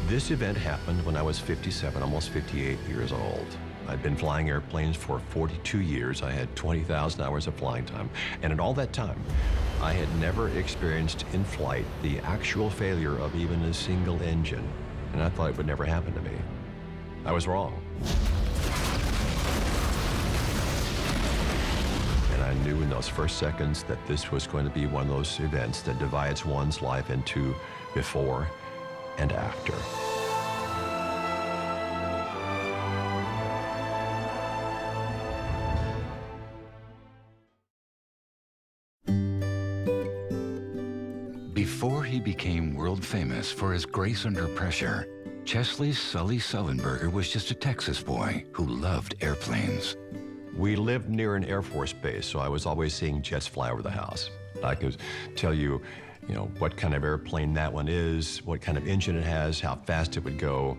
This event happened when I was 57, almost 58 years old. I'd been flying airplanes for 42 years. I had 20,000 hours of flying time. And in all that time, I had never experienced in flight the actual failure of even a single engine. And I thought it would never happen to me. I was wrong. And I knew in those first seconds that this was going to be one of those events that divides one's life into before and after. Before he became world famous for his grace under pressure, Chesley's Sully Sullenberger was just a Texas boy who loved airplanes. We lived near an Air Force base, so I was always seeing jets fly over the house. I could tell you, what kind of airplane that one is, what kind of engine it has, how fast it would go,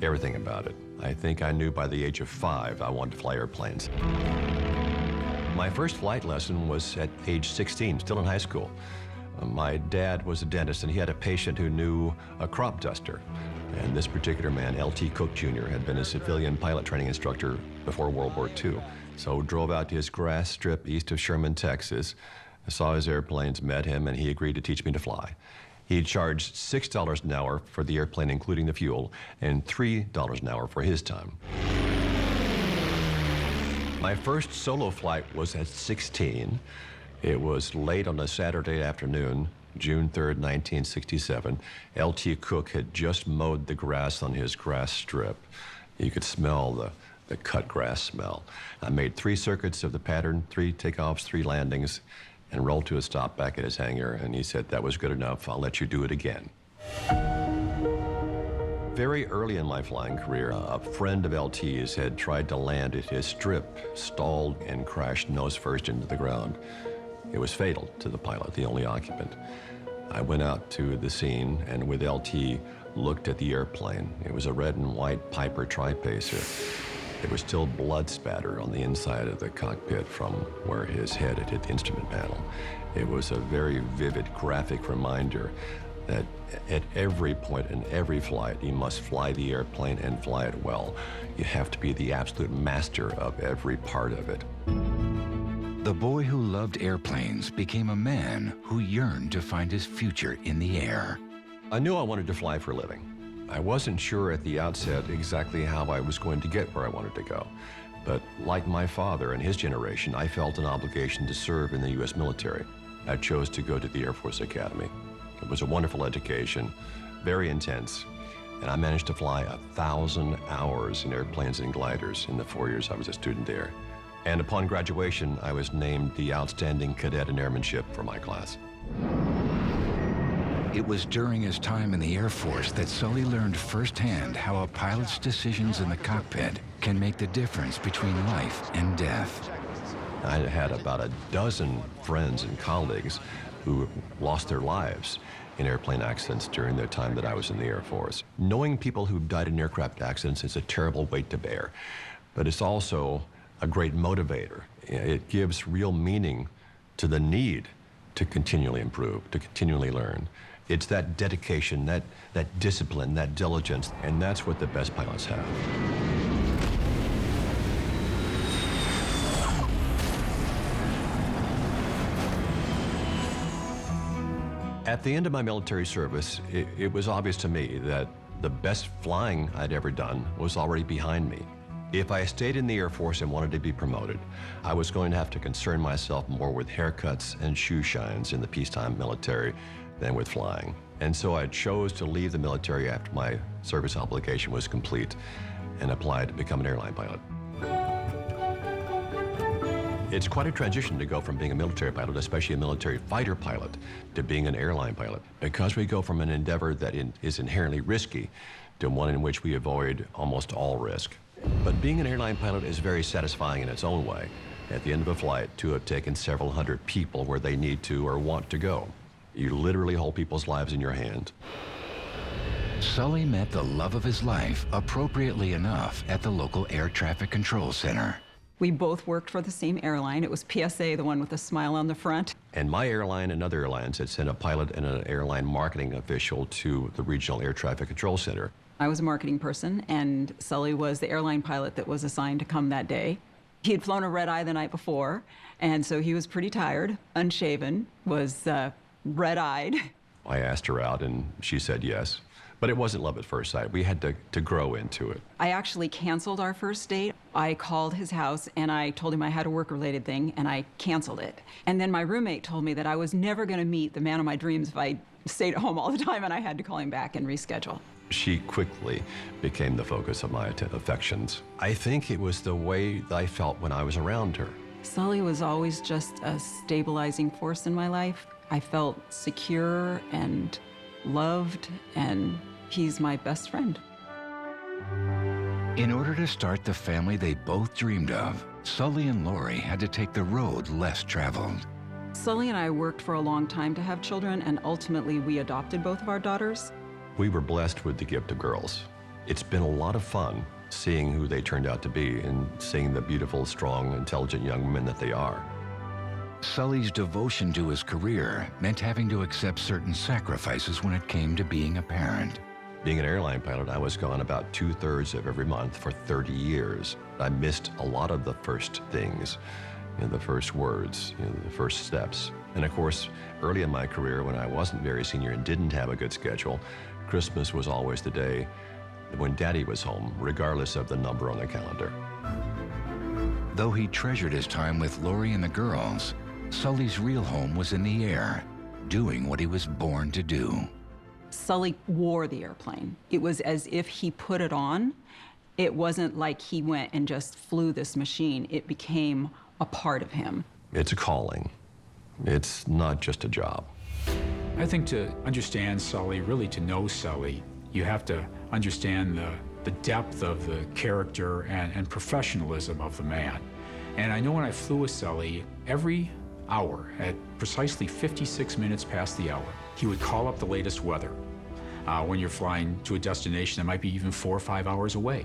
everything about it. I think I knew by the age of 5 I wanted to fly airplanes. My first flight lesson was at age 16, still in high school. My dad was a dentist, and he had a patient who knew a crop duster. And this particular man, L.T. Cook Jr., had been a civilian pilot training instructor before World War II. So drove out to his grass strip east of Sherman, Texas, saw his airplanes, met him, and he agreed to teach me to fly. He charged $6 an hour for the airplane, including the fuel, and $3 an hour for his time. My first solo flight was at 16. It was late on a Saturday afternoon, June 3rd, 1967. L.T. Cook had just mowed the grass on his grass strip. You could smell the cut grass smell. I made 3 circuits of the pattern, 3 takeoffs, 3 landings, and rolled to a stop back at his hangar, and he said, "That was good enough, I'll let you do it again." Very early in my flying career, a friend of LT's had tried to land at his strip, stalled, and crashed nose first into the ground. It was fatal to the pilot, the only occupant. I went out to the scene and with LT looked at the airplane. It was a red and white Piper tripacer. There was still blood spatter on the inside of the cockpit from where his head had hit the instrument panel. It was a very vivid, graphic reminder that at every point in every flight, you must fly the airplane and fly it well. You have to be the absolute master of every part of it. The boy who loved airplanes became a man who yearned to find his future in the air. I knew I wanted to fly for a living. I wasn't sure at the outset exactly how I was going to get where I wanted to go. But like my father and his generation, I felt an obligation to serve in the U.S. military. I chose to go to the Air Force Academy. It was a wonderful education, very intense, and I managed to fly 1,000 hours in airplanes and gliders in the 4 years I was a student there. And upon graduation, I was named the Outstanding Cadet in Airmanship for my class. It was during his time in the Air Force that Sully learned firsthand how a pilot's decisions in the cockpit can make the difference between life and death. I had about a dozen friends and colleagues who lost their lives in airplane accidents during the time that I was in the Air Force. Knowing people who've died in aircraft accidents is a terrible weight to bear, but it's also a great motivator. It gives real meaning to the need to continually improve, to continually learn. It's that dedication, that discipline, that diligence, and that's what the best pilots have. At the end of my military service, it was obvious to me that the best flying I'd ever done was already behind me. If I stayed in the Air Force and wanted to be promoted, I was going to have to concern myself more with haircuts and shoe shines in the peacetime military than with flying. And so I chose to leave the military after my service obligation was complete and applied to become an airline pilot. It's quite a transition to go from being a military pilot, especially a military fighter pilot, to being an airline pilot, because we go from an endeavor that is inherently risky to one in which we avoid almost all risk. But being an airline pilot is very satisfying in its own way. At the end of a flight, to have taken several hundred people where they need to or want to go. You literally hold people's lives in your hand. Sully met the love of his life appropriately enough at the local air traffic control center. We both worked for the same airline. It was PSA, the one with the smile on the front. And my airline and other airlines had sent a pilot and an airline marketing official to the regional air traffic control center. I was a marketing person, and Sully was the airline pilot that was assigned to come that day. He had flown a red-eye the night before, and so he was pretty tired, unshaven, was red-eyed. I asked her out, and she said yes. But it wasn't love at first sight. We had to grow into it. I actually canceled our first date. I called his house, and I told him I had a work-related thing, and I canceled it. And then my roommate told me that I was never going to meet the man of my dreams if I stayed at home all the time, and I had to call him back and reschedule. She quickly became the focus of my affections. I think it was the way that I felt when I was around her. Sully was always just a stabilizing force in my life. I felt secure and loved, and he's my best friend. In order to start the family they both dreamed of, Sully and Lori had to take the road less traveled. Sully and I worked for a long time to have children, and ultimately we adopted both of our daughters. We were blessed with the gift of girls. It's been a lot of fun seeing who they turned out to be and seeing the beautiful, strong, intelligent young women that they are. Sully's devotion to his career meant having to accept certain sacrifices when it came to being a parent. Being an airline pilot, I was gone about 2/3 of every month for 30 years. I missed a lot of the first things, the first words, the first steps. And of course, early in my career, when I wasn't very senior and didn't have a good schedule, Christmas was always the day when Daddy was home, regardless of the number on the calendar. Though he treasured his time with Lori and the girls, Sully's real home was in the air, doing what he was born to do. Sully wore the airplane. It was as if he put it on. It wasn't like he went and just flew this machine. It became a part of him. It's a calling. It's not just a job. I think to understand Sully, really to know Sully, you have to understand the depth of the character and professionalism of the man. And I know when I flew with Sully, every hour, at precisely 56 minutes past the hour, he would call up the latest weather. When you're flying to a destination that might be even 4 or 5 hours away.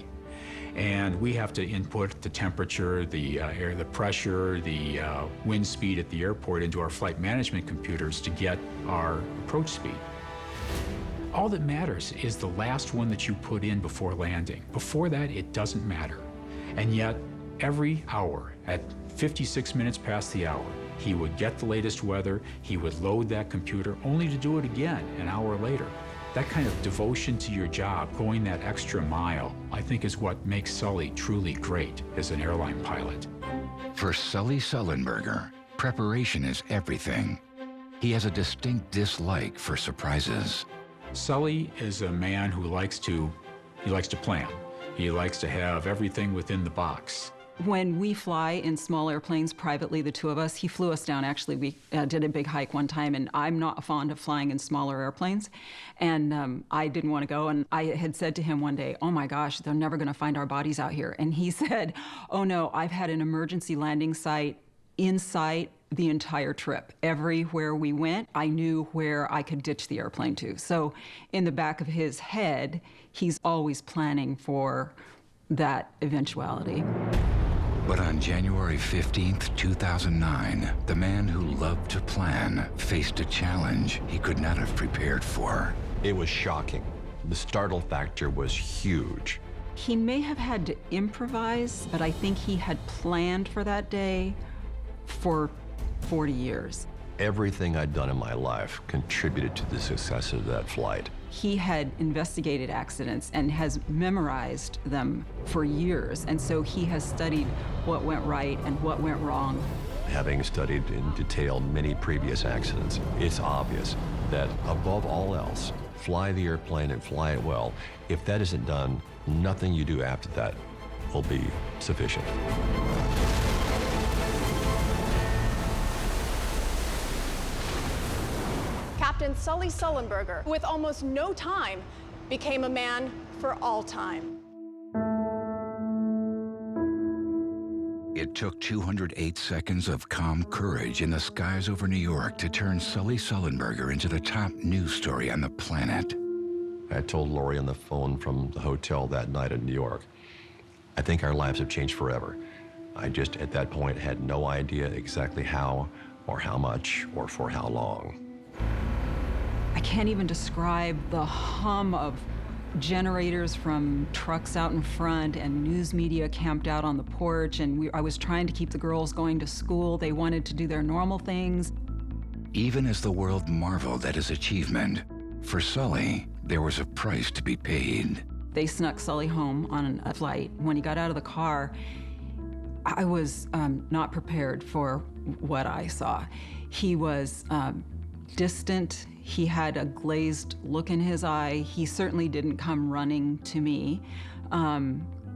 And we have to input the temperature, the air, the pressure, the wind speed at the airport into our flight management computers to get our approach speed. All that matters is the last one that you put in before landing. Before that, it doesn't matter. And yet, every hour, at 56 minutes past the hour, he would get the latest weather, he would load that computer, only to do it again an hour later. That kind of devotion to your job, going that extra mile, I think is what makes Sully truly great as an airline pilot. For Sully Sullenberger, preparation is everything. He has a distinct dislike for surprises. Sully is a man who likes to plan. He likes to have everything within the box. When we fly in small airplanes privately, the two of us, he flew us down. Actually, we did a big hike one time, and I'm not fond of flying in smaller airplanes. And I didn't want to go. And I had said to him one day, oh my gosh, they're never going to find our bodies out here. And he said, oh no, I've had an emergency landing site in sight the entire trip. Everywhere we went, I knew where I could ditch the airplane to. So in the back of his head, he's always planning for that eventuality. But on January 15th, 2009, the man who loved to plan faced a challenge he could not have prepared for. It was shocking. The startle factor was huge. He may have had to improvise, but I think he had planned for that day for 40 years. Everything I'd done in my life contributed to the success of that flight. He had investigated accidents and has memorized them for years, and so he has studied what went right and what went wrong. Having studied in detail many previous accidents, it's obvious that above all else, fly the airplane and fly it well. If that isn't done, nothing you do after that will be sufficient. Captain Sully Sullenberger, with almost no time, became a man for all time. It took 208 seconds of calm courage in the skies over New York to turn Sully Sullenberger into the top news story on the planet. I told Lori on the phone from the hotel that night in New York, I think our lives have changed forever. I just, at that point, had no idea exactly how or how much or for how long. I can't even describe the hum of generators from trucks out in front, and news media camped out on the porch, and I was trying to keep the girls going to school. They wanted to do their normal things. Even as the world marveled at his achievement, for Sully, there was a price to be paid. They snuck Sully home on a flight. When he got out of the car, I was not prepared for what I saw. He was distant. He had a glazed look in his eye. He certainly didn't come running to me.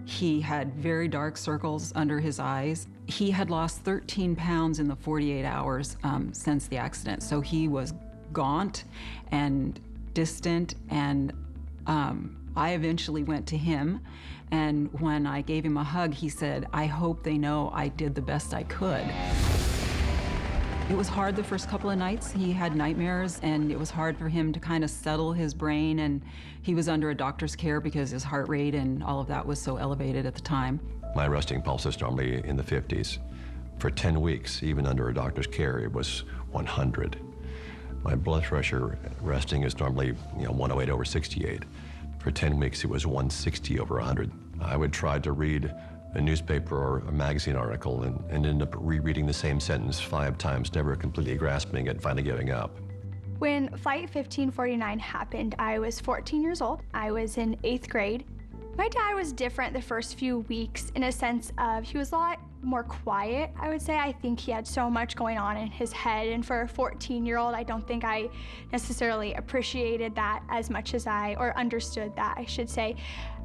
He had very dark circles under his eyes. He had lost 13 pounds in the 48 hours since the accident. So he was gaunt and distant, and I eventually went to him, and when I gave him a hug, he said, "I hope they know I did the best I could." It was hard the first couple of nights. He had nightmares, and it was hard for him to kind of settle his brain, and he was under a doctor's care because his heart rate and all of that was so elevated at the time. My resting pulse is normally in the 50s. For 10 weeks, even under a doctor's care, it was 100. My blood pressure resting is normally 108 over 68. For 10 weeks, it was 160 over 100. I would try to read a newspaper or a magazine article and end up rereading the same sentence 5 times, never completely grasping it, finally giving up. When Flight 1549 happened, I was 14 years old. I was in 8th grade. My dad was different the first few weeks in a sense of he was a lot more quiet, I would say. I think he had so much going on in his head, and for a 14-year-old, I don't think I necessarily appreciated that as much as or understood that, I should say,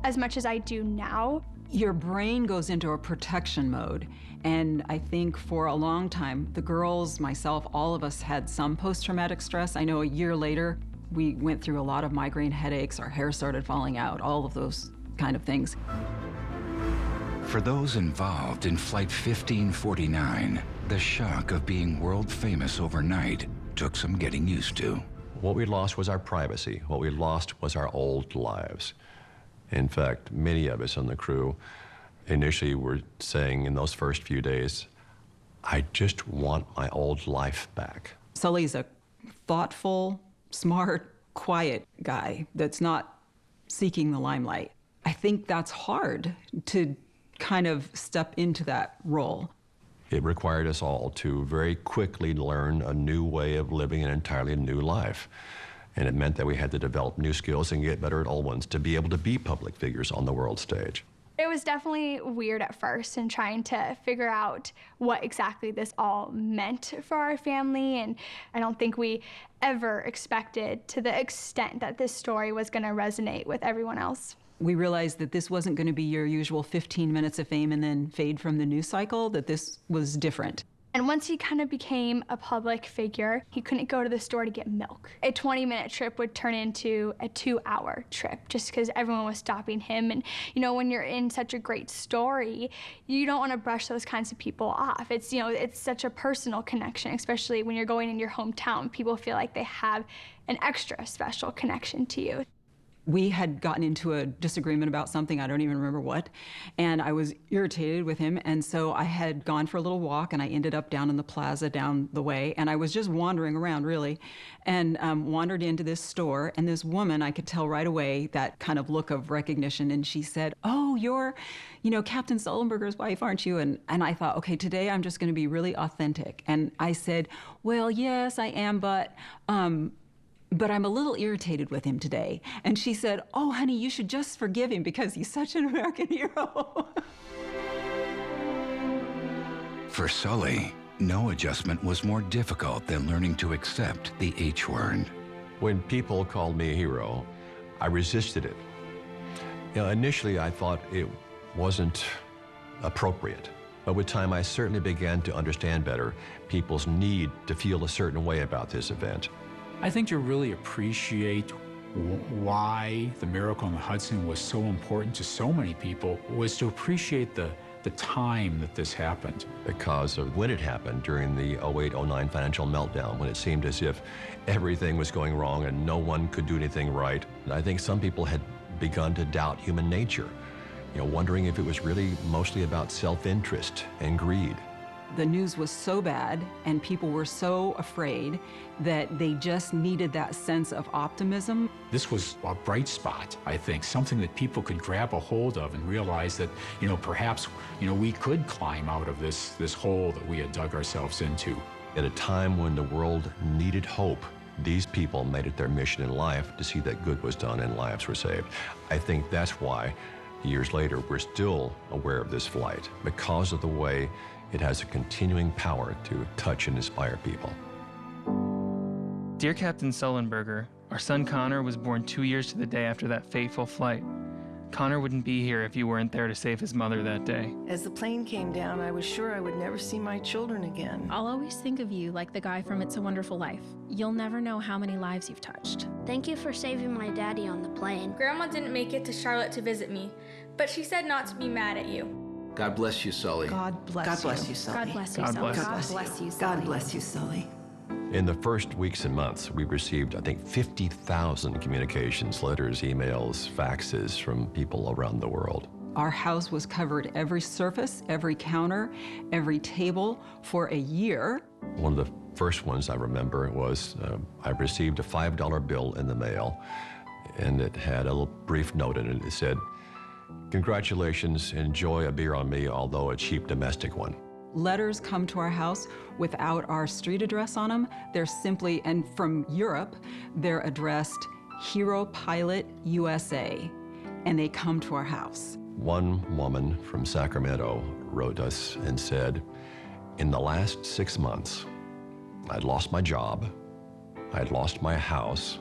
as much as I do now. Your brain goes into a protection mode, and I think for a long time, the girls, myself, all of us had some post-traumatic stress. I know a year later, we went through a lot of migraine headaches, our hair started falling out, all of those kind of things. For those involved in Flight 1549, the shock of being world famous overnight took some getting used to. What we lost was our privacy. What we lost was our old lives. In fact, many of us on the crew initially were saying in those first few days, I just want my old life back. Sully's a thoughtful, smart, quiet guy that's not seeking the limelight. I think that's hard to kind of step into that role. It required us all to very quickly learn a new way of living an entirely new life. And it meant that we had to develop new skills and get better at old ones to be able to be public figures on the world stage. It was definitely weird at first and trying to figure out what exactly this all meant for our family, and I don't think we ever expected to the extent that this story was going to resonate with everyone else. We realized that this wasn't going to be your usual 15 minutes of fame and then fade from the news cycle, that this was different. And once he kind of became a public figure, he couldn't go to the store to get milk. A 20-minute trip would turn into a 2-hour trip just because everyone was stopping him. And, when you're in such a great story, you don't want to brush those kinds of people off. It's, it's such a personal connection, especially when you're going in your hometown. People feel like they have an extra special connection to you. We had gotten into a disagreement about something, I don't even remember what, and I was irritated with him, and so I had gone for a little walk, and I ended up down in the plaza down the way, and I was just wandering around, really, and wandered into this store, and this woman, I could tell right away that kind of look of recognition, and she said, "Oh, you're, Captain Sullenberger's wife, aren't you?" And I thought, okay, today I'm just going to be really authentic, and I said, "Well, yes, I am, but I'm a little irritated with him today." And she said, "Oh, honey, you should just forgive him because he's such an American hero." For Sully, no adjustment was more difficult than learning to accept the H word. When people called me a hero, I resisted it. Initially, I thought it wasn't appropriate. But with time, I certainly began to understand better people's need to feel a certain way about this event. I think to really appreciate why the miracle on the Hudson was so important to so many people was to appreciate the time that this happened. Because of when it happened during the 08-09 financial meltdown, when it seemed as if everything was going wrong and no one could do anything right. I think some people had begun to doubt human nature, wondering if it was really mostly about self-interest and greed. The news was so bad and people were so afraid that they just needed that sense of optimism. This was a bright spot, I think, something that people could grab a hold of and realize that, perhaps, we could climb out of this hole that we had dug ourselves into. At a time when the world needed hope, these people made it their mission in life to see that good was done and lives were saved. I think that's why, years later, we're still aware of this flight, because of the way it has a continuing power to touch and inspire people. Dear Captain Sullenberger, our son Connor was born 2 years to the day after that fateful flight. Connor wouldn't be here if you weren't there to save his mother that day. As the plane came down, I was sure I would never see my children again. I'll always think of you like the guy from It's a Wonderful Life. You'll never know how many lives you've touched. Thank you for saving my daddy on the plane. Grandma didn't make it to Charlotte to visit me, but she said not to be mad at you. God bless you, Sully. God bless you, Sully. God bless you, God Sully. bless God bless you, Sully. God bless you, Sully. In the first weeks and months, we received, I think, 50,000 communications, letters, emails, faxes from people around the world. Our house was covered every surface, every counter, every table for a year. One of the first ones I remember was I received a $5 bill in the mail, and it had a little brief note in it. It said, "Congratulations, enjoy a beer on me, although a cheap domestic one." Letters come to our house without our street address on them. They're simply, and from Europe, they're addressed Hero Pilot USA, and they come to our house. One woman from Sacramento wrote us and said, "In the last 6 months, I'd lost my job, I'd lost my house,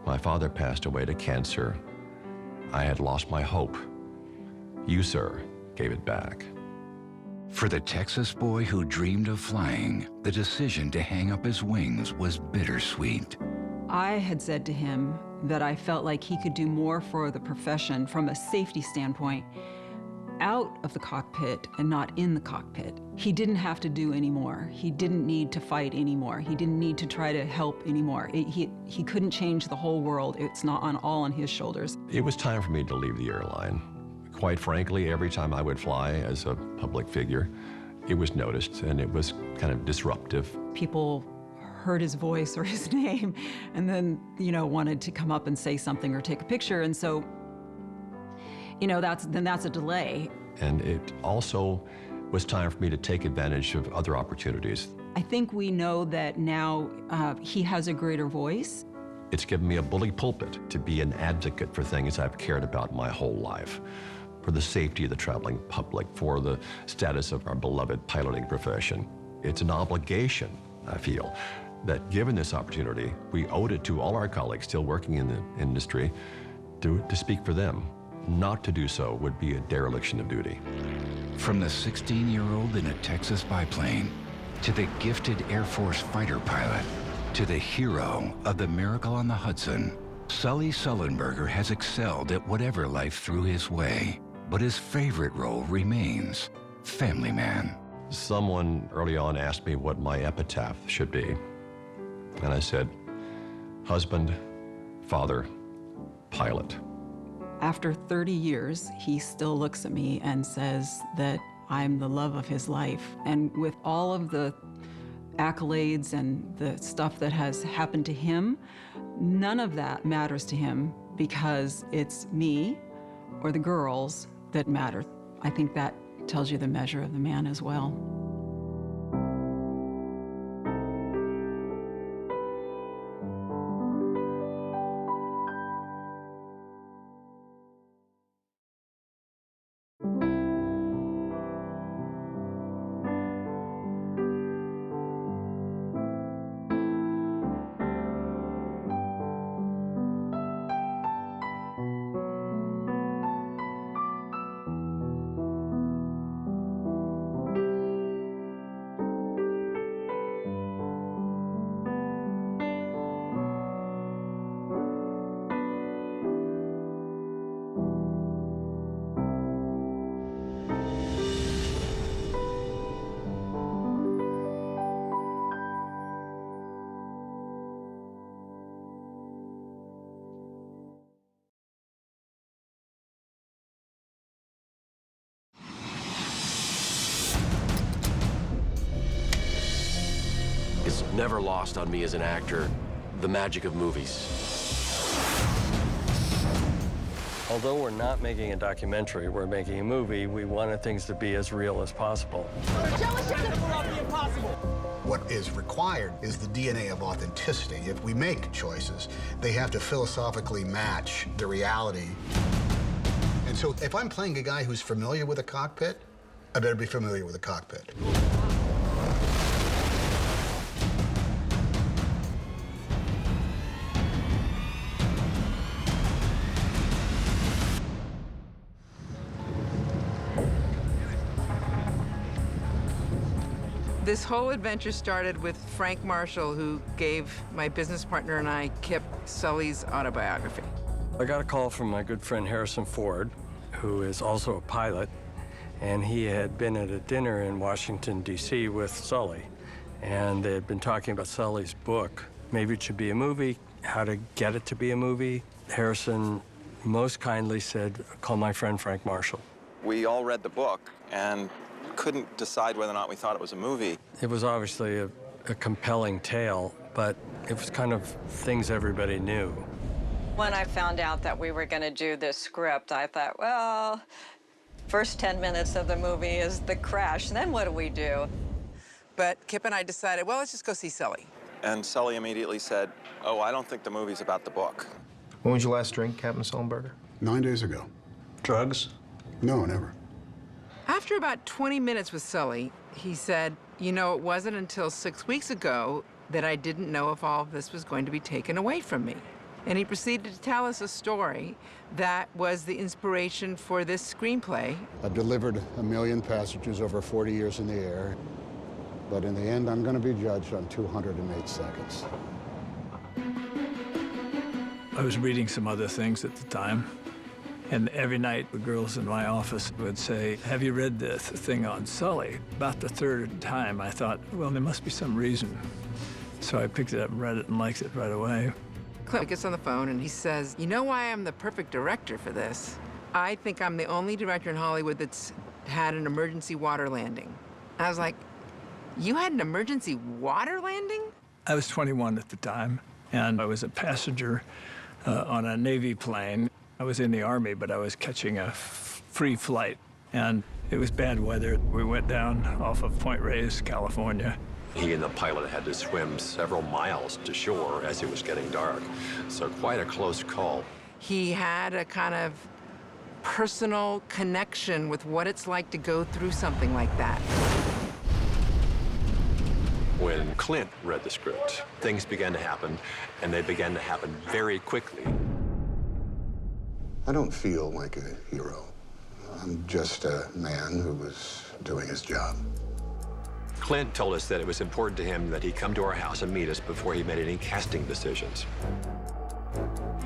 my father passed away to cancer, I had lost my hope. You, sir, gave it back." For the Texas boy who dreamed of flying, the decision to hang up his wings was bittersweet. I had said to him that I felt like he could do more for the profession from a safety standpoint out of the cockpit and not in the cockpit. He didn't have to do any more. He didn't need to fight anymore. He didn't need to try to help anymore. He couldn't change the whole world. It's not all on his shoulders. It was time for me to leave the airline. Quite frankly, every time I would fly as a public figure, it was noticed and it was kind of disruptive. People heard his voice or his name and then, wanted to come up and say something or take a picture. And so, that's a delay. And it also was time for me to take advantage of other opportunities. I think we know that now he has a greater voice. It's given me a bully pulpit to be an advocate for things I've cared about my whole life, for the safety of the traveling public, for the status of our beloved piloting profession. It's an obligation, I feel, that given this opportunity, we owed it to all our colleagues still working in the industry to speak for them. Not to do so would be a dereliction of duty. From the 16-year-old in a Texas biplane, to the gifted Air Force fighter pilot, to the hero of the Miracle on the Hudson, Sully Sullenberger has excelled at whatever life threw his way. But his favorite role remains family man. Someone early on asked me what my epitaph should be. And I said, husband, father, pilot. After 30 years, he still looks at me and says that I'm the love of his life. And with all of the accolades and the stuff that has happened to him, none of that matters to him because it's me or the girls that matter. I think that tells you the measure of the man as well. never lost on me as an actor the magic of movies. Although we're not making a documentary, we're making a movie, we wanted things to be as real as possible. What is required is the DNA of authenticity. If we make choices, they have to philosophically match the reality. And so if I'm playing a guy who's familiar with a cockpit, I better be familiar with a cockpit. This whole adventure started with Frank Marshall, who gave my business partner and I, Kip, Sully's autobiography. I got a call from my good friend Harrison Ford, who is also a pilot, and he had been at a dinner in Washington, D.C. with Sully, and they had been talking about Sully's book. Maybe it should be a movie, how to get it to be a movie. Harrison most kindly said, call my friend Frank Marshall. We all read the book and couldn't decide whether or not we thought it was a movie. It was obviously a compelling tale, but it was kind of things everybody knew. When I found out that we were going to do this script, I thought, well, first 10 minutes of the movie is the crash, then what do we do? But Kip and I decided, well, let's just go see Sully. And Sully immediately said, oh, I don't think the movie's about the book. When was your last drink, Captain Sullenberger? 9 days ago. Drugs? No, never. After about 20 minutes with Sully, he said, you know, it wasn't until 6 weeks ago that I didn't know if all of this was going to be taken away from me. And he proceeded to tell us a story that was the inspiration for this screenplay. I've delivered 1 million passengers over 40 years in the air, but in the end, I'm going to be judged on 208 seconds. I was reading some other things at the time, and every night the girls in my office would say, have you read this thing on Sully? About the third time, I thought, well, there must be some reason. So I picked it up and read it and liked it right away. Clint gets on the phone and he says, you know why I'm the perfect director for this? I think I'm the only director in Hollywood that's had an emergency water landing. I was like, you had an emergency water landing? I was 21 at the time, and I was a passenger on a Navy plane. I was in the Army, but I was catching a free flight, and it was bad weather. We went down off of Point Reyes, California. He and the pilot had to swim several miles to shore as it was getting dark, so quite a close call. He had a kind of personal connection with what it's like to go through something like that. When Clint read the script, things began to happen, and they began to happen very quickly. I don't feel like a hero. I'm just a man who was doing his job. Clint told us that it was important to him that he come to our house and meet us before he made any casting decisions.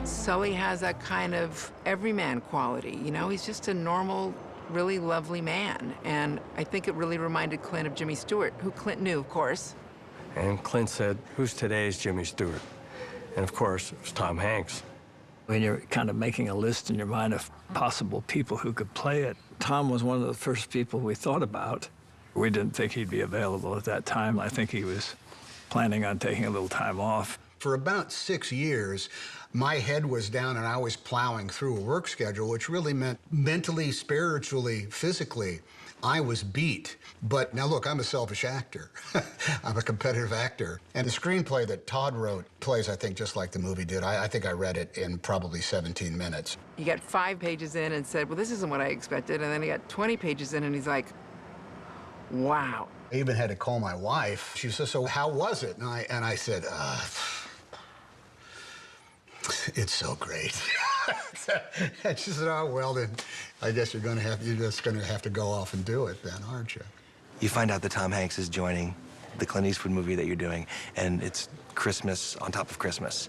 Sully has a kind of everyman quality, you know? He's just a normal, really lovely man. And I think it really reminded Clint of Jimmy Stewart, who Clint knew, of course. And Clint said, who's today's Jimmy Stewart? And of course, it was Tom Hanks. When you're kind of making a list in your mind of possible people who could play it, Tom was one of the first people we thought about. We didn't think he'd be available at that time. I think he was planning on taking a little time off. For about 6 years, my head was down and I was plowing through a work schedule, which really meant mentally, spiritually, physically, I was beat. But now look, I'm a selfish actor. I'm a competitive actor. And the screenplay that Todd wrote plays, I think, just like the movie did. I think I read it in probably 17 minutes. He got 5 pages in and said, well, this isn't what I expected. And then he got 20 pages in and he's like, wow. I even had to call my wife. She said, so how was it? And I said, it's so great. And she said, oh, well, then I guess you're just gonna have to go off and do it then, aren't you? You find out that Tom Hanks is joining the Clint Eastwood movie that you're doing, and it's Christmas on top of Christmas.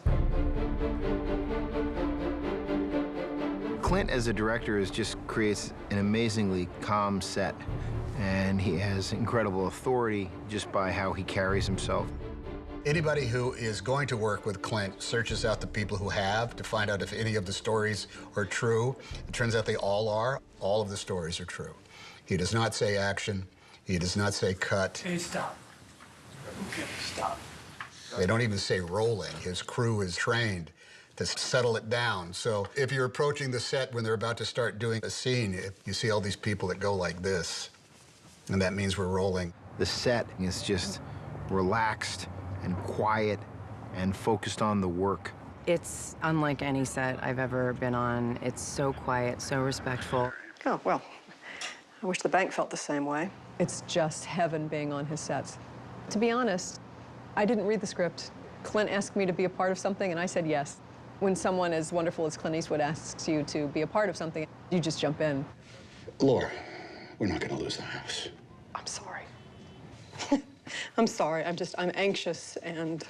Clint, as a director, just creates an amazingly calm set, and he has incredible authority just by how he carries himself. Anybody who is going to work with Clint searches out the people who have to find out if any of the stories are true. It turns out they all are. All of the stories are true. He does not say action. He does not say cut. Hey, stop. Okay, stop. They don't even say rolling. His crew is trained to settle it down. So if you're approaching the set when they're about to start doing a scene, you see all these people that go like this, and that means we're rolling. The set is just relaxed and quiet and focused on the work. It's unlike any set I've ever been on. It's so quiet, so respectful. Oh, well, I wish the bank felt the same way. It's just heaven being on his sets. To be honest, I didn't read the script. Clint asked me to be a part of something, and I said yes. When someone as wonderful as Clint Eastwood asks you to be a part of something, you just jump in. Laura, we're not going to lose the house. I'm sorry. I'm sorry. I'm anxious, and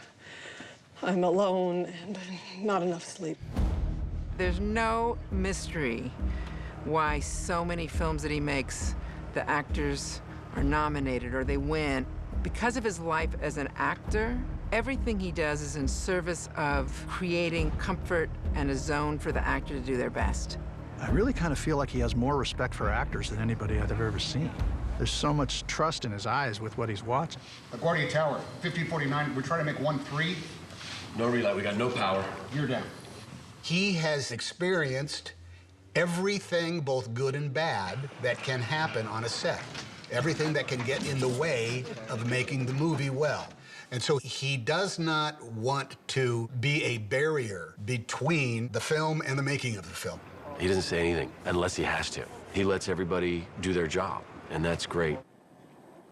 I'm alone, and not enough sleep. There's no mystery why so many films that he makes, the actors are nominated or they win. Because of his life as an actor, everything he does is in service of creating comfort and a zone for the actor to do their best. I really kind of feel like he has more respect for actors than anybody I've ever seen. There's so much trust in his eyes with what he's watching. LaGuardia Tower, 1549, we're trying to make 1-3. No relay, we got no power. You're down. He has experienced everything, both good and bad, that can happen on a set. Everything that can get in the way of making the movie well. And so he does not want to be a barrier between the film and the making of the film. He doesn't say anything unless he has to. He lets everybody do their job, and that's great.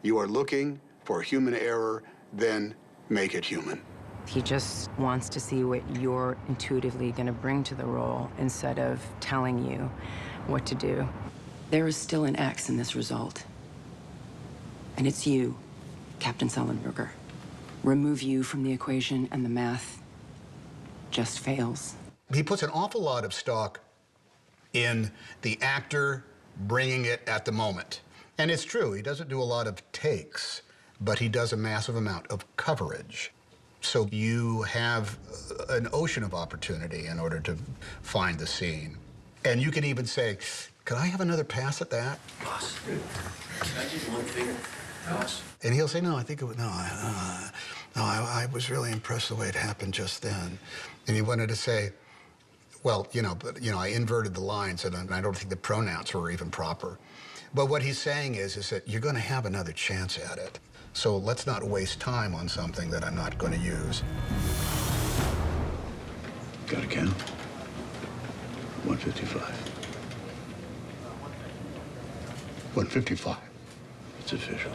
You are looking for human error, then make it human. He just wants to see what you're intuitively going to bring to the role instead of telling you what to do. There is still an X in this result. And it's you, Captain Sullenberger. Remove you from the equation and the math just fails. He puts an awful lot of stock in the actor bringing it at the moment. And it's true, he doesn't do a lot of takes, but he does a massive amount of coverage. So you have an ocean of opportunity in order to find the scene. And you can even say, could I have another pass at that? Boss, can I give you one thing? Boss? And he'll say, no, I think it would, no, I was really impressed the way it happened just then. And he wanted to say, well, I inverted the lines, and I don't think the pronouns were even proper. But what he's saying is that you're going to have another chance at it. So let's not waste time on something that I'm not going to use. Got a count? 155. 155. It's official.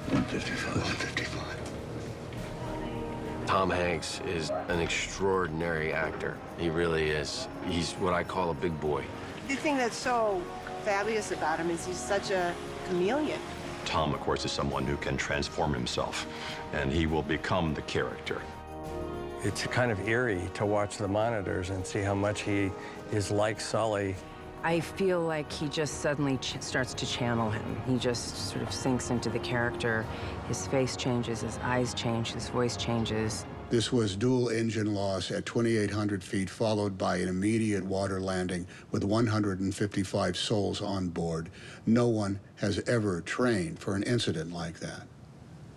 155. 155. Tom Hanks is an extraordinary actor. He really is. He's what I call a big boy. The thing that's so fabulous about him is he's such a chameleon. Tom, of course, is someone who can transform himself, and he will become the character. It's kind of eerie to watch the monitors and see how much he is like Sully. I feel like he just suddenly starts to channel him. He just sort of sinks into the character. His face changes, his eyes change, his voice changes. This was dual engine loss at 2,800 feet, followed by an immediate water landing with 155 souls on board. No one has ever trained for an incident like that.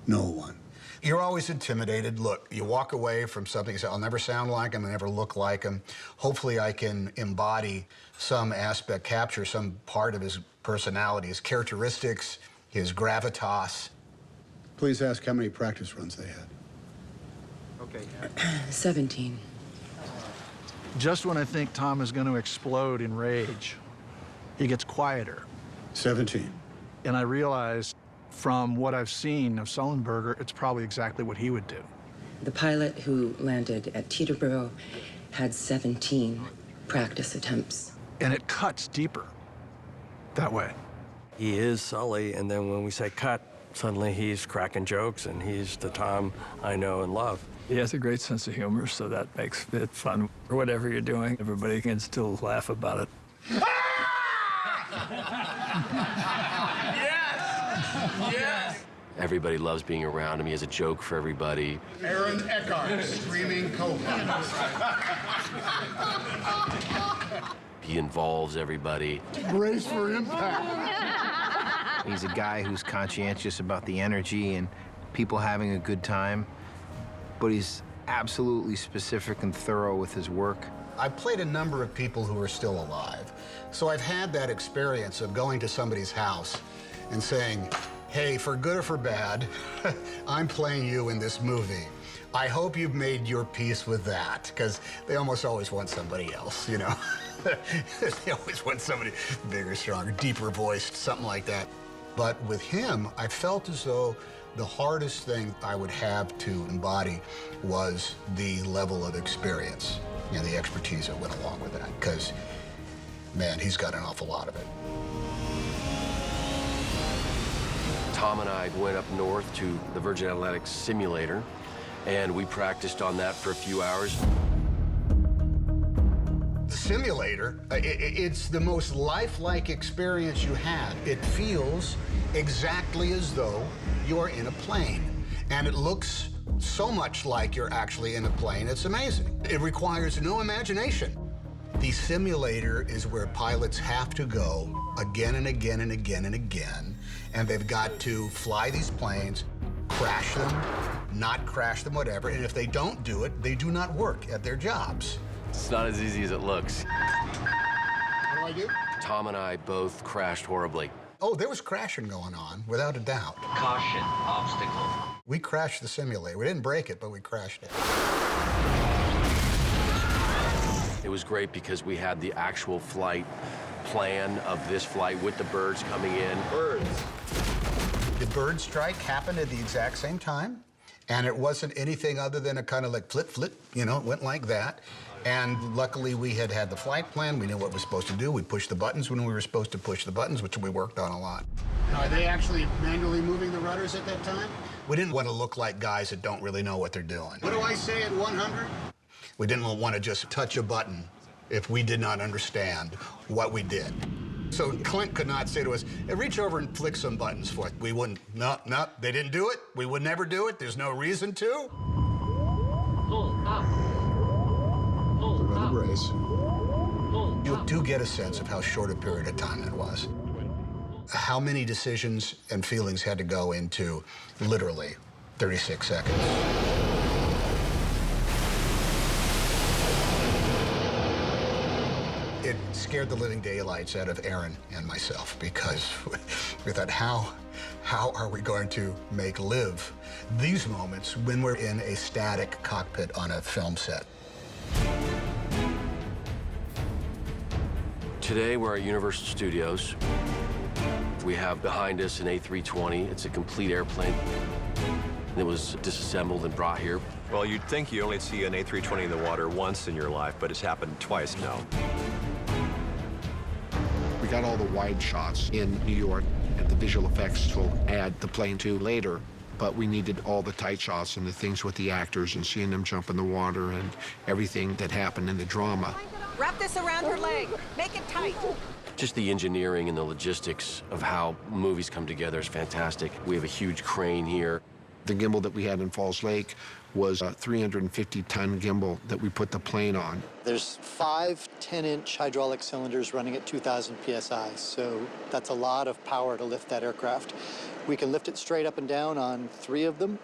No one. You're always intimidated. Look, you walk away from something, you say, I'll never sound like him, I'll never look like him. Hopefully I can embody some aspect, capture some part of his personality, his characteristics, his gravitas. Please ask how many practice runs they had. Okay. 17. Just when I think Tom is going to explode in rage, he gets quieter. 17. And I realize from what I've seen of Sullenberger, it's probably exactly what he would do. The pilot who landed at Teterboro had 17 practice attempts. And it cuts deeper that way. He is Sully, and then when we say cut, suddenly he's cracking jokes, and he's the Tom I know and love. He has a great sense of humor, so that makes it fun. Or whatever you're doing, everybody can still laugh about it. Yes! Everybody loves being around him. He has a joke for everybody. Aaron Eckhart, screaming co-pilot. He involves everybody. Brace for impact. He's a guy who's conscientious about the energy and people having a good time. but he's absolutely specific and thorough with his work. I've played a number of people who are still alive, so I've had that experience of going to somebody's house and saying, hey, for good or for bad, I'm playing you in this movie. I hope you've made your peace with that, because they almost always want somebody else, you know? They always want somebody bigger, stronger, deeper voiced, something like that. But with him, I felt as though the hardest thing I would have to embody was the level of experience and the expertise that went along with that, because, man, he's got an awful lot of it. Tom and I went up north to the Virgin Atlantic simulator, and we practiced on that for a few hours. The simulator, it's the most lifelike experience you have. It feels exactly as though you're in a plane, and it looks so much like you're actually in a plane, it's amazing. It requires no imagination. The simulator is where pilots have to go again and again and again and again, and they've got to fly these planes, crash them, not crash them, whatever, and if they don't do it, they do not work at their jobs. It's not as easy as it looks. What do I do? Tom and I both crashed horribly. Oh, there was crashing going on, without a doubt. Caution, obstacle. We crashed the simulator. We didn't break it, but we crashed it. It was great because we had the actual flight plan of this flight with the birds coming in. Birds. The bird strike happened at the exact same time, and it wasn't anything other than a kind of like flip, you know, it went like that. And luckily, we had the flight plan. We knew what we were supposed to do. We pushed the buttons when we were supposed to push the buttons, which we worked on a lot. Are they actually manually moving the rudders at that time? We didn't want to look like guys that don't really know what they're doing. What do I say at 100? We didn't want to just touch a button if we did not understand what we did. So Clint could not say to us, hey, reach over and flick some buttons for it. We wouldn't. No, they didn't do it. We would never do it. There's no reason to. Hold up. Brace. You do get a sense of how short a period of time it was. How many decisions and feelings had to go into literally 36 seconds. It scared the living daylights out of Aaron and myself because we thought, how are we going to make live these moments when we're in a static cockpit on a film set? Today, we're at Universal Studios. We have behind us an A320. It's a complete airplane. It was disassembled and brought here. Well, you'd think you only see an A320 in the water once in your life, but it's happened twice now. We got all the wide shots in New York, and the visual effects will add the plane to later. But we needed all the tight shots and the things with the actors and seeing them jump in the water and everything that happened in the drama. Wrap this around her leg. Make it tight. Just the engineering and the logistics of how movies come together is fantastic. We have a huge crane here. The gimbal that we had in Falls Lake was a 350-ton gimbal that we put the plane on. There's 5 10-inch hydraulic cylinders running at 2,000 psi, so that's a lot of power to lift that aircraft. We can lift it straight up and down on 3 of them,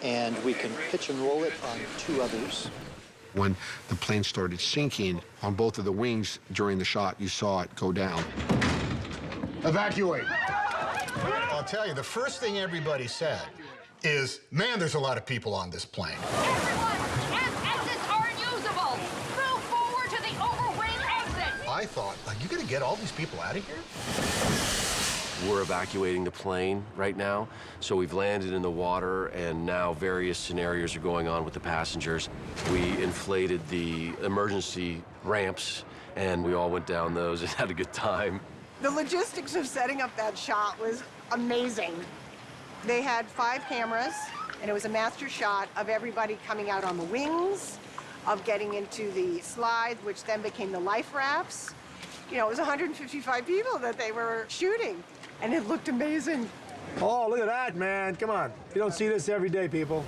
and we can pitch and roll it on 2 others. When the plane started sinking on both of the wings during the shot, you saw it go down. Evacuate. I'll tell you, the first thing everybody said is, man, there's a lot of people on this plane. Everyone, exits are unusable. Move forward to the overwing exit. I thought, are you going to get all these people out of here? We're evacuating the plane right now. So we've landed in the water, and now various scenarios are going on with the passengers. We inflated the emergency ramps, and we all went down those and had a good time. The logistics of setting up that shot was amazing. They had 5 cameras, and it was a master shot of everybody coming out on the wings, of getting into the slides, which then became the life rafts. You know, it was 155 people that they were shooting, and it looked amazing. Oh, look at that, man. Come on. You don't see this every day, people.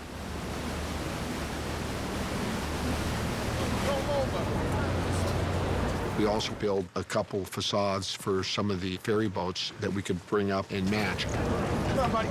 We also built a couple facades for some of the ferry boats that we could bring up and match. Come on, buddy.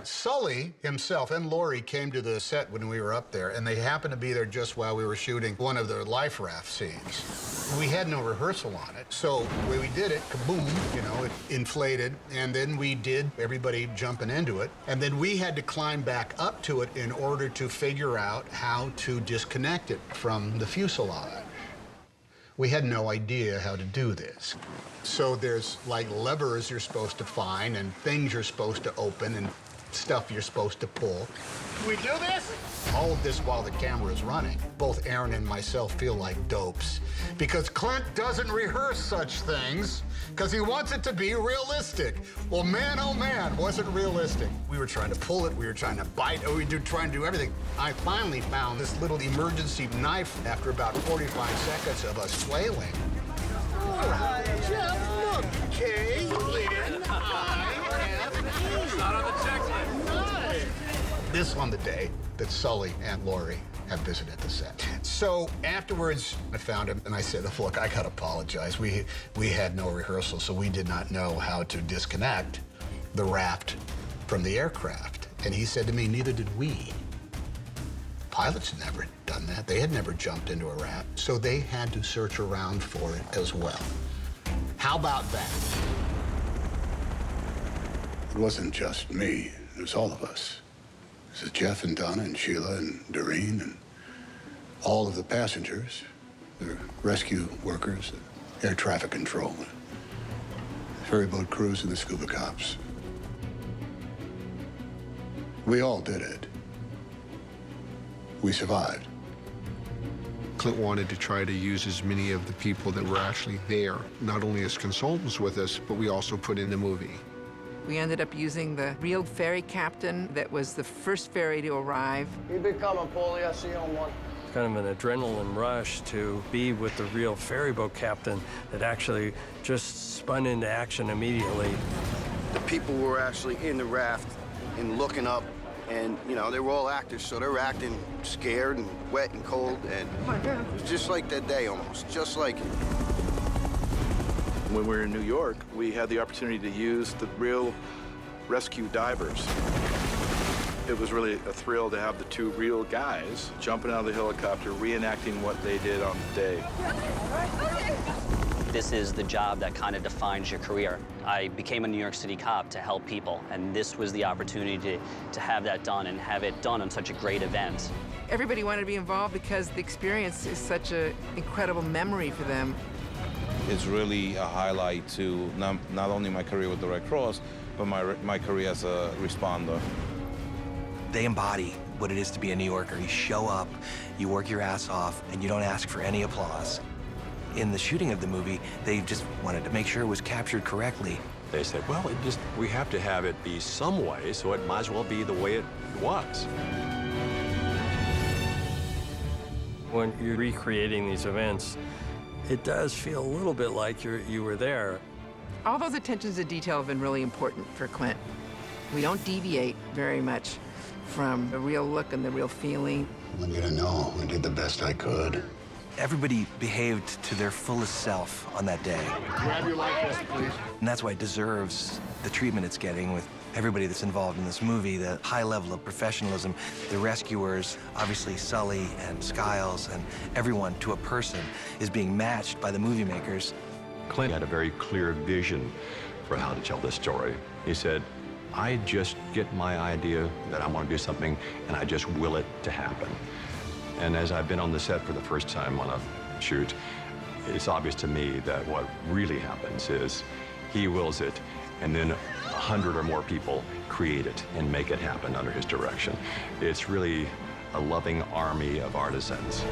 Sully himself and Lori came to the set when we were up there, and they happened to be there just while we were shooting one of the life raft scenes. We had no rehearsal on it, so when we did it, kaboom, you know, it inflated, and then we did everybody jumping into it, and then we had to climb back up to it in order to figure out how to disconnect it from the fuselage. We had no idea how to do this. So there's like levers you're supposed to find and things you're supposed to open and stuff you're supposed to pull. Can we do this? All of this while the camera is running. Both Aaron and myself feel like dopes because Clint doesn't rehearse such things because he wants it to be realistic. Well, man, oh man, was it realistic. We were trying to pull it, we were trying to bite, we were trying to do everything. I finally found this little emergency knife after about 45 seconds of us flailing. Oh, Jeff, look, Kay, Lynn, Not on the checklist. This on the day that Sully and Lori have visited the set. So afterwards, I found him and I said, look, I gotta apologize. We had no rehearsal, so we did not know how to disconnect the raft from the aircraft. And he said to me, neither did we. Pilots had never done that. They had never jumped into a raft, so they had to search around for it as well. How about that? It wasn't just me, it was all of us. It was Jeff and Donna and Sheila and Doreen and all of the passengers, the rescue workers, the air traffic control, the ferry boat crews and the scuba cops. We all did it. We survived. Clint wanted to try to use as many of the people that were actually there, not only as consultants with us, but we also put in the movie. We ended up using the real ferry captain that was the first ferry to arrive. Keep it coming, Paulie. I see you on one. Kind of an adrenaline rush to be with the real ferry boat captain that actually just spun into action immediately. The people were actually in the raft and looking up, and, you know, they were all actors, so they were acting scared and wet and cold, and it was just like that day almost, just like it. When we were in New York, we had the opportunity to use the real rescue divers. It was really a thrill to have the two real guys jumping out of the helicopter, reenacting what they did on the day. This is the job that kind of defines your career. I became a New York City cop to help people, and this was the opportunity to have that done and have it done on such a great event. Everybody wanted to be involved because the experience is such an incredible memory for them. It's really a highlight to not only my career with the Red Cross, but my career as a responder. They embody what it is to be a New Yorker. You show up, you work your ass off, and you don't ask for any applause. In the shooting of the movie, they just wanted to make sure it was captured correctly. They said, well, we have to have it be some way, so it might as well be the way it was. When you're recreating these events, it does feel a little bit like you were there. All those attentions to detail have been really important for Clint. We don't deviate very much from the real look and the real feeling. I want you to know I did the best I could. Everybody behaved to their fullest self on that day. Grab your life vest, please. And that's why it deserves the treatment it's getting with everybody that's involved in this movie, the high level of professionalism, the rescuers, obviously Sully and Skiles, and everyone to a person is being matched by the movie makers. Clint had a very clear vision for how to tell this story. He said, I just get my idea that I want to do something, and I just will it to happen. And as I've been on the set for the first time on a shoot, it's obvious to me that what really happens is he wills it, and then 100 or more people create it and make it happen under his direction. It's really a loving army of artisans.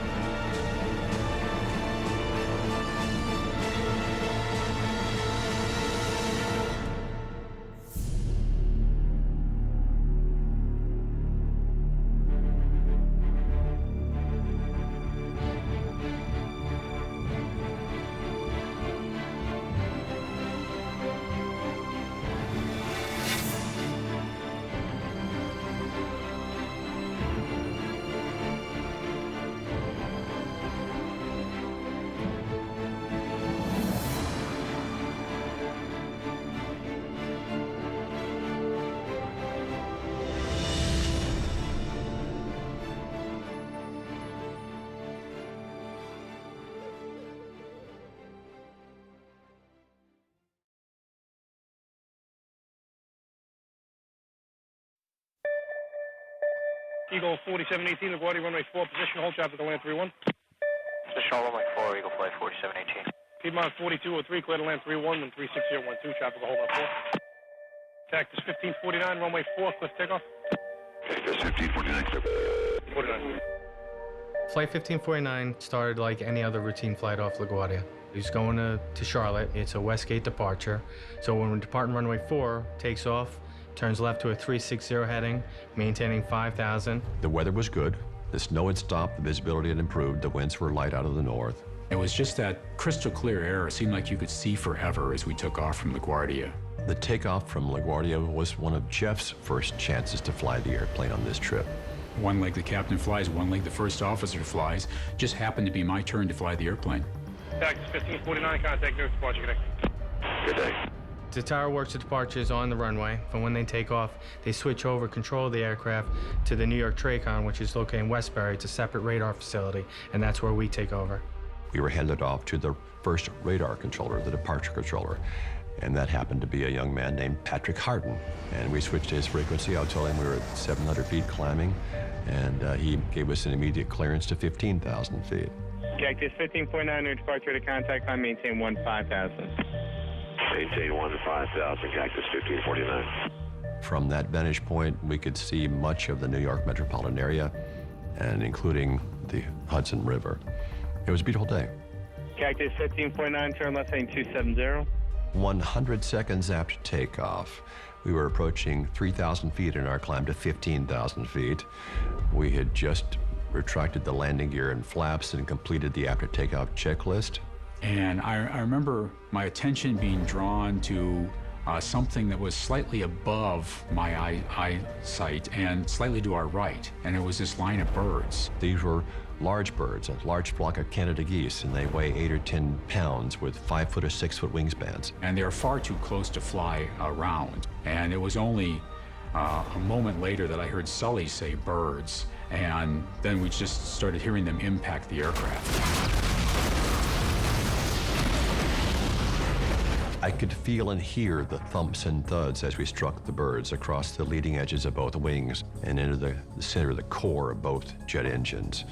Eagle 4718, LaGuardia, runway 4, position, hold traffic to land 31. Position, runway 4, Eagle flight 4718. Piedmont 4203, clear to land 31, and 36012, traffic hold on 4. Cactus 1549, runway 4, cliff takeoff. Cactus 1549, clear. 49. Flight 1549 started like any other routine flight off LaGuardia. He's going to Charlotte. It's a Westgate departure. So when we're departing runway 4, takes off, turns left to a 360 heading, maintaining 5,000. The weather was good. The snow had stopped, the visibility had improved, the winds were light out of the north. It was just that crystal clear air. It seemed like you could see forever as we took off from LaGuardia. The takeoff from LaGuardia was one of Jeff's first chances to fly the airplane on this trip. One leg the captain flies, one leg the first officer flies. Just happened to be my turn to fly the airplane. Cactus 1549, contact near departure, good day. Good day. The tower works the departures on the runway. From when they take off, they switch over control of the aircraft to the New York TRACON, which is located in Westbury. It's a separate radar facility, and that's where we take over. We were handed off to the first radar controller, the departure controller, and that happened to be a young man named Patrick Harden. And we switched his frequency. I told him we were at 700 feet climbing, and he gave us an immediate clearance to 15,000 feet. Cactus 1549, new departure to contact, climb, maintain 15,000. Maintain 15,000, Cactus 1549. From that vantage point, we could see much of the New York metropolitan area, and including the Hudson River. It was a beautiful day. Cactus 1549, turn left lane 270. 100 seconds after takeoff, we were approaching 3,000 feet in our climb to 15,000 feet. We had just retracted the landing gear and flaps and completed the after takeoff checklist. And I remember my attention being drawn to something that was slightly above my eyesight and slightly to our right, and it was this line of birds. These were large birds, a large flock of Canada geese, and they weigh 8 or 10 pounds with 5-foot or 6-foot wingspans. And they are far too close to fly around. And it was only a moment later that I heard Sully say birds, and then we just started hearing them impact the aircraft. I could feel and hear the thumps and thuds as we struck the birds across the leading edges of both wings and into the center of the core of both jet engines.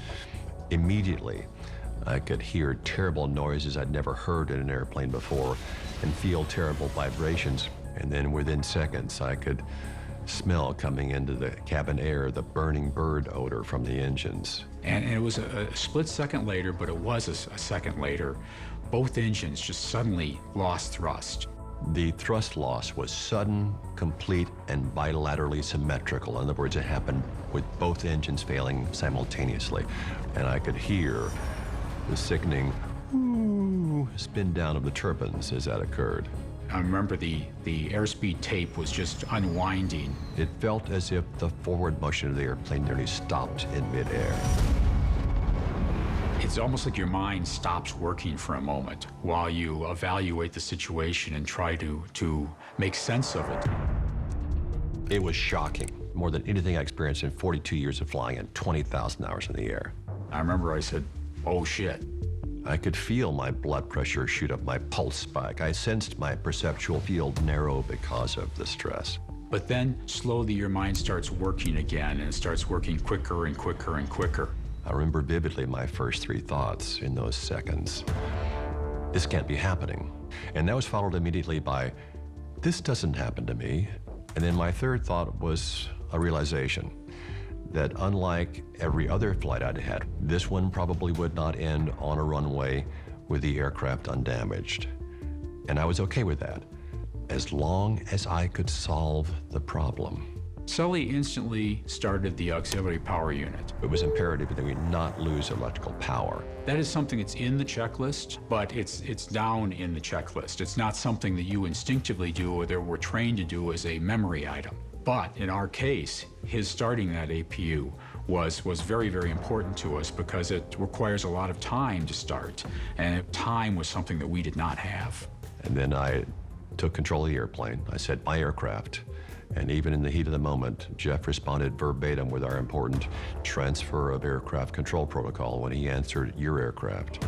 Immediately, I could hear terrible noises I'd never heard in an airplane before and feel terrible vibrations. And then within seconds, I could smell coming into the cabin air the burning bird odor from the engines. And it was a split second later, but it was a second later. Both engines just suddenly lost thrust. The thrust loss was sudden, complete, and bilaterally symmetrical. In other words, it happened with both engines failing simultaneously. And I could hear the sickening spin down of the turbines as that occurred. I remember the airspeed tape was just unwinding. It felt as if the forward motion of the airplane nearly stopped in midair. It's almost like your mind stops working for a moment while you evaluate the situation and try to make sense of it. It was shocking, more than anything I experienced in 42 years of flying and 20,000 hours in the air. I remember I said, oh shit. I could feel my blood pressure shoot up, my pulse spike. I sensed my perceptual field narrow because of the stress. But then slowly your mind starts working again, and it starts working quicker and quicker and quicker. I remember vividly my first 3 thoughts in those seconds. This can't be happening. And that was followed immediately by, this doesn't happen to me. And then my third thought was a realization that unlike every other flight I'd had, this one probably would not end on a runway with the aircraft undamaged. And I was okay with that, as long as I could solve the problem. Sully instantly started the auxiliary power unit. It was imperative that we not lose electrical power. That is something that's in the checklist, but it's down in the checklist. It's not something that you instinctively do or that we're trained to do as a memory item. But in our case, his starting that APU was very, very important to us because it requires a lot of time to start, and time was something that we did not have. And then I took control of the airplane. I said, my aircraft. And even in the heat of the moment, Jeff responded verbatim with our important transfer of aircraft control protocol when he answered, your aircraft.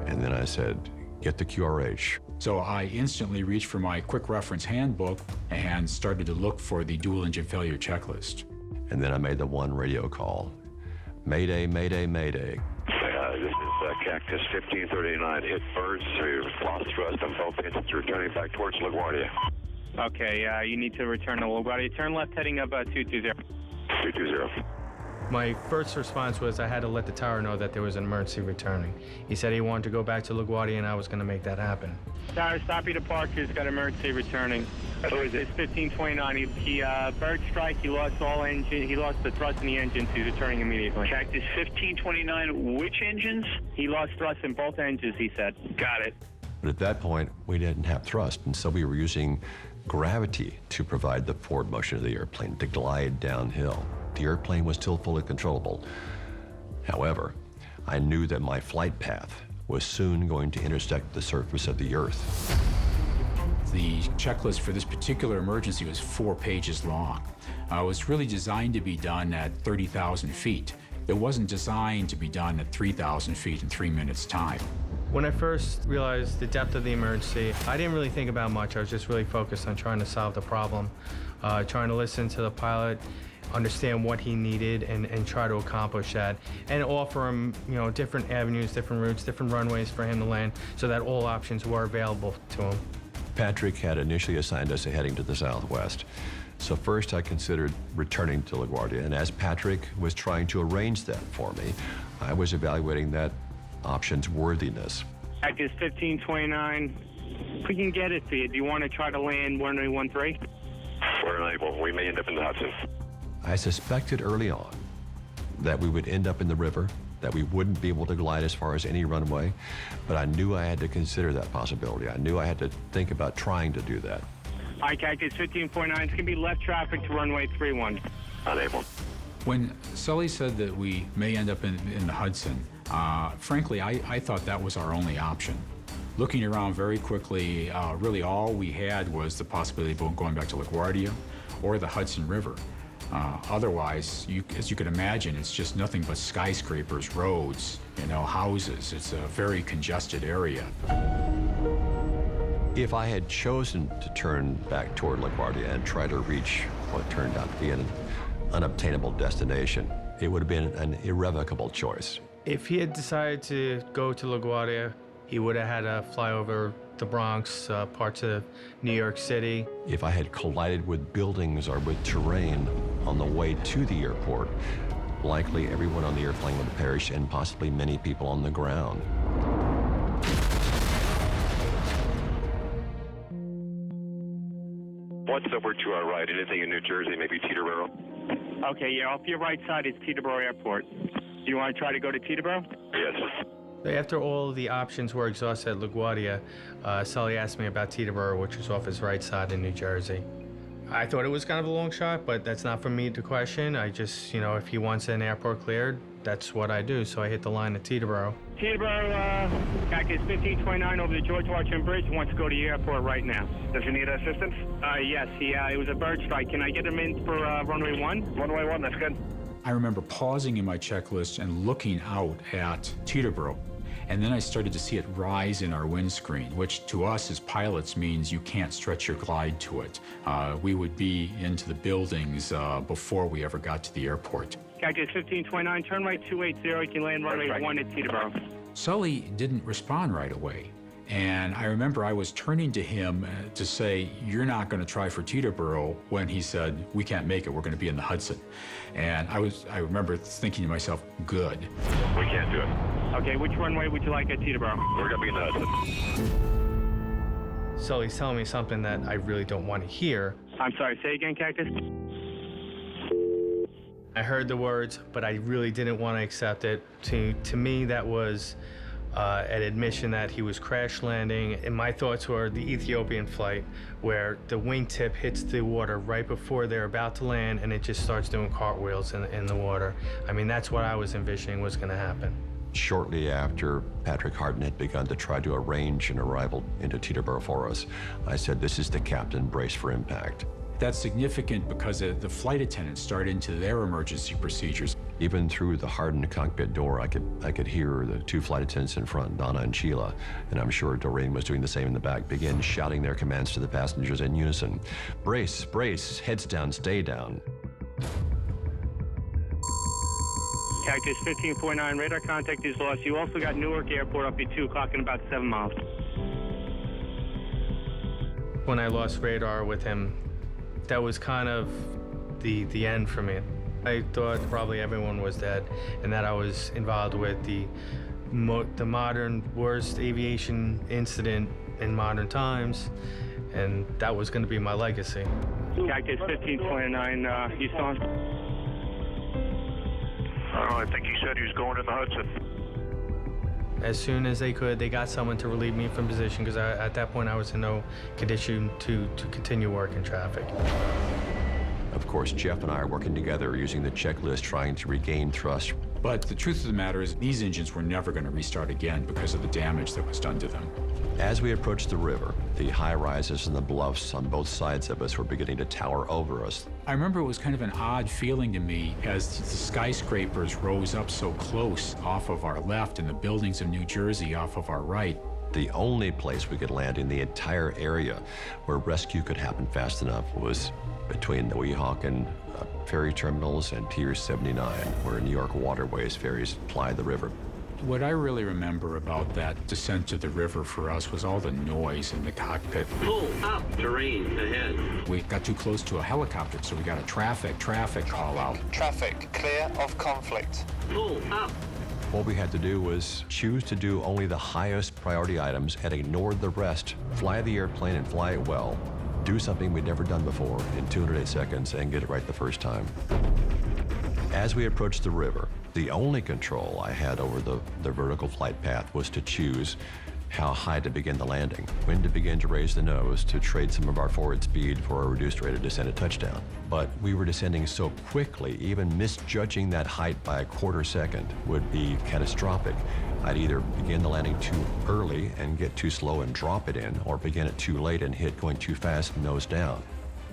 And then I said, get the QRH. So I instantly reached for my quick reference handbook and started to look for the dual engine failure checklist. And then I made the one radio call. Mayday, mayday, mayday. This is Cactus 1539. Hit birds. We've lost thrust on both engines. Returning back towards LaGuardia. Okay, you need to return to LaGuardia. Turn left heading up 220. 220. My first response was I had to let the tower know that there was an emergency returning. He said he wanted to go back to LaGuardia and I was going to make that happen. Tower, stop your departure. He's got emergency returning. Who is it? It's 1529. He bird strike. He lost all engine. He lost the thrust in the engines. He's returning immediately. Cactus 1529. Which engines? He lost thrust in both engines, he said. Got it. But at that point, we didn't have thrust, and so we were using gravity to provide the forward motion of the airplane, to glide downhill. The airplane was still fully controllable. However, I knew that my flight path was soon going to intersect the surface of the Earth. The checklist for this particular emergency was 4 pages long. It was really designed to be done at 30,000 feet. It wasn't designed to be done at 3,000 feet in 3 minutes' time. When I first realized the depth of the emergency, I didn't really think about much. I was just really focused on trying to solve the problem, trying to listen to the pilot, understand what he needed, and try to accomplish that, and offer him, different avenues, different routes, different runways for him to land, so that all options were available to him. Patrick had initially assigned us a heading to the southwest. So first I considered returning to LaGuardia, and as Patrick was trying to arrange that for me, I was evaluating that option's worthiness. Cactus 1529. If we can get it to you, do you want to try to land 1813? We're unable. We may end up in the Hudson. I suspected early on that we would end up in the river, that we wouldn't be able to glide as far as any runway, but I knew I had to consider that possibility. I knew I had to think about trying to do that. All right, Cactus 1549, it's going to be left traffic to runway 31. Unable. When Sully said that we may end up in the Hudson, frankly, I thought that was our only option. Looking around very quickly, really all we had was the possibility of going back to LaGuardia or the Hudson River. Otherwise, as you can imagine, it's just nothing but skyscrapers, roads, houses. It's a very congested area. If I had chosen to turn back toward LaGuardia and try to reach what turned out to be an unobtainable destination, it would have been an irrevocable choice. If he had decided to go to LaGuardia, he would have had to fly over the Bronx, parts of New York City. If I had collided with buildings or with terrain on the way to the airport, likely everyone on the airplane would have perished and possibly many people on the ground. What's over to our right? Anything in New Jersey, maybe Teterboro? Okay, yeah, off your right side is Teterboro Airport. Do you want to try to go to Teterboro? Yes. After all of the options were exhausted at LaGuardia, Sully asked me about Teterboro, which was off his right side in New Jersey. I thought it was kind of a long shot, but that's not for me to question. I just, if he wants an airport cleared, that's what I do. So I hit the line at Teterboro. Teterboro, Cactus 1529 over the George Washington Bridge, wants to go to the airport right now. Does he need assistance? Yes, it was a bird strike. Can I get him in for runway 1? Runway 1, that's good. I remember pausing in my checklist and looking out at Teterboro. And then I started to see it rise in our windscreen, which to us as pilots means you can't stretch your glide to it. We would be into the buildings before we ever got to the airport. Cactus 1529, turn right 280, you can land runway 1 at Teterboro. Sully didn't respond right away. And I remember I was turning to him to say, you're not going to try for Teterboro, when he said, we can't make it, we're going to be in the Hudson. And I remember thinking to myself, good. We can't do it. Okay, which runway would you like at Teterboro? We're going to be in the Hudson. Sully's telling me something that I really don't want to hear. I'm sorry, say again, Cactus? I heard the words, but I really didn't want to accept it. To me, that was an admission that he was crash landing, and my thoughts were the Ethiopian flight, where the wingtip hits the water right before they're about to land, and it just starts doing cartwheels in the water. I mean, that's what I was envisioning was going to happen. Shortly after Patrick Harden had begun to try to arrange an arrival into Teterboro for us, I said, this is the captain, brace for impact. That's significant because the flight attendants start into their emergency procedures. Even through the hardened cockpit door, I could hear the two flight attendants in front, Donna and Sheila, and I'm sure Doreen was doing the same in the back, begin shouting their commands to the passengers in unison. Brace, brace, heads down, stay down. Cactus 1549, radar contact is lost. You also got Newark Airport up at 2 o'clock in about 7 miles. When I lost radar with him, that was kind of the end for me. I thought probably everyone was dead and that I was involved with the modern worst aviation incident in modern times, and that was going to be my legacy. Cactus 1529, Houston. I think he said he was going in the Hudson. As soon as they could, they got someone to relieve me from position because at that point I was in no condition to continue working traffic. Of course, Jeff and I are working together using the checklist, trying to regain thrust. But the truth of the matter is these engines were never going to restart again because of the damage that was done to them. As we approached the river, the high rises and the bluffs on both sides of us were beginning to tower over us. I remember it was kind of an odd feeling to me as the skyscrapers rose up so close off of our left and the buildings of New Jersey off of our right. The only place we could land in the entire area where rescue could happen fast enough was between the Weehawken ferry terminals and Pier 79, where New York Waterways ferries ply the river. What I really remember about that descent to the river for us was all the noise in the cockpit. Pull up, terrain ahead. We got too close to a helicopter, so we got a traffic call out. Traffic, clear of conflict. Pull up. What we had to do was choose to do only the highest priority items and ignore the rest. Fly the airplane and fly it well. Do something we'd never done before in 208 seconds and get it right the first time. As we approached the river, the only control I had over the vertical flight path was to choose how high to begin the landing, when to begin to raise the nose to trade some of our forward speed for a reduced rate of descent at touchdown. But we were descending so quickly, even misjudging that height by a quarter second would be catastrophic. I'd either begin the landing too early and get too slow and drop it in, or begin it too late and hit going too fast nose down.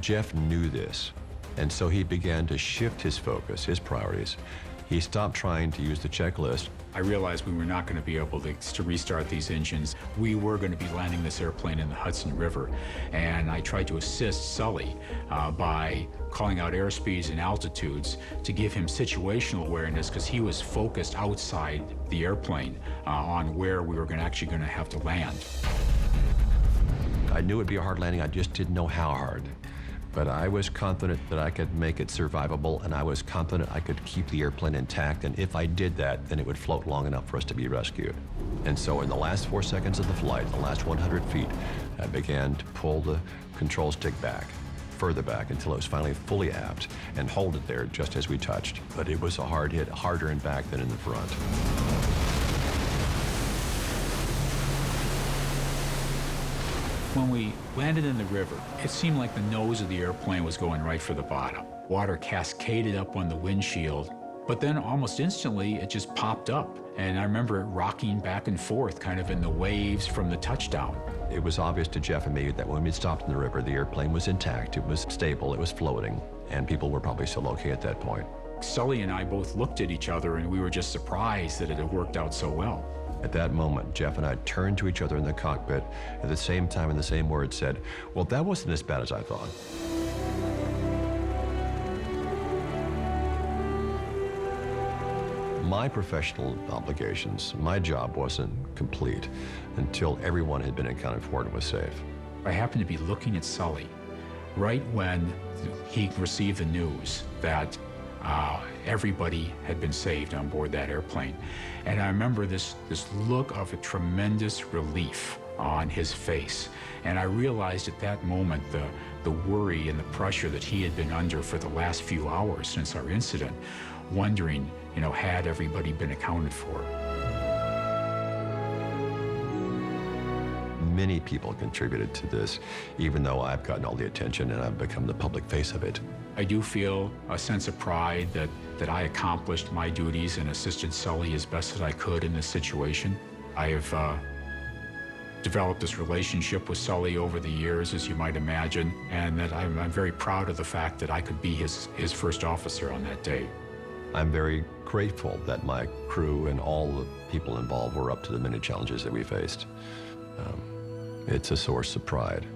Jeff knew this, and so he began to shift his focus, his priorities. He stopped trying to use the checklist. I realized we were not going to be able to restart these engines. We were going to be landing this airplane in the Hudson River, and I tried to assist Sully by calling out airspeeds and altitudes to give him situational awareness because he was focused outside the airplane on where we were actually going to have to land. I knew it'd be a hard landing, I just didn't know how hard. But I was confident that I could make it survivable, and I was confident I could keep the airplane intact, and if I did that, then it would float long enough for us to be rescued. And so in the last 4 seconds of the flight, the last 100 feet, I began to pull the control stick back, further back, until it was finally fully aft, and hold it there just as we touched. But it was a hard hit, harder in back than in the front. When we landed in the river, it seemed like the nose of the airplane was going right for the bottom. Water cascaded up on the windshield, but then almost instantly it just popped up. And I remember it rocking back and forth kind of in the waves from the touchdown. It was obvious to Jeff and me that when we stopped in the river, the airplane was intact, it was stable, it was floating, and people were probably still okay at that point. Sully and I both looked at each other and we were just surprised that it had worked out so well. At that moment, Jeff and I turned to each other in the cockpit, at the same time in the same words said, "Well, that wasn't as bad as I thought." My professional obligations, my job wasn't complete until everyone had been accounted for and was safe. I happened to be looking at Sully right when he received the news that everybody had been saved on board that airplane. And I remember this look of a tremendous relief on his face. And I realized at that moment the worry and the pressure that he had been under for the last few hours since our incident, wondering, had everybody been accounted for? Many people contributed to this, even though I've gotten all the attention and I've become the public face of it. I do feel a sense of pride that I accomplished my duties and assisted Sully as best as I could in this situation. I have developed this relationship with Sully over the years, as you might imagine, and that I'm very proud of the fact that I could be his first officer on that day. I'm very grateful that my crew and all the people involved were up to the many challenges that we faced. It's a source of pride.